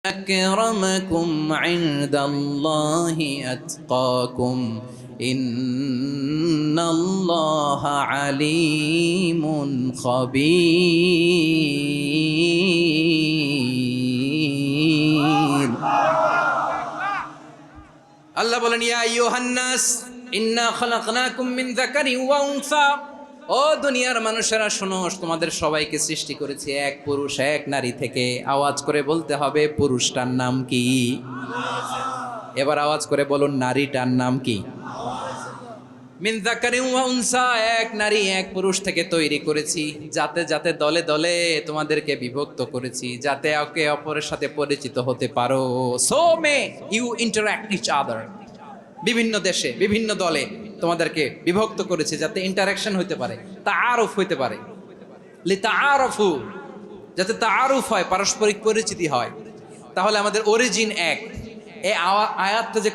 أكرمكم عند الله أتقاكم إن الله عليم خبير আল্লাহ বলেন ইয়া আইয়ুহান নাস ইন্না খালাকনাকুম মিন যাকারিন ওয়া উনসা। ও দুনিয়ার মানুষেরা শোনো, তোমাদের সবাইকে সৃষ্টি করেছি এক পুরুষ এক নারী থেকে। আওয়াজ করে বলতে হবে পুরুষটার নাম কি? এবার আওয়াজ করে বলুন নারীটার নাম কি? মিন যাকারিন ওয়া উনসা, এক নারী এক পুরুষ থেকে তৈরি করেছি। যাতে যাতে দলে দলে তোমাদেরকে বিভক্ত করেছি, যাতে একে অপরের সাথে পরিচিত হতে পারো। So may you interact each other. বিভিন্ন দেশে বিভিন্ন দলে তোমাদেরকে বিভক্ত করেছে যাতে ইন্টারাকশন হইতে পারে, তাআরুফ হইতে পারে। লিতাআরফু, যাতে তাআরুফ হয়, পারস্পরিক পরিচিতি হয়। তাহলে আমাদের অরিজিন এক। এই আয়াতটা যে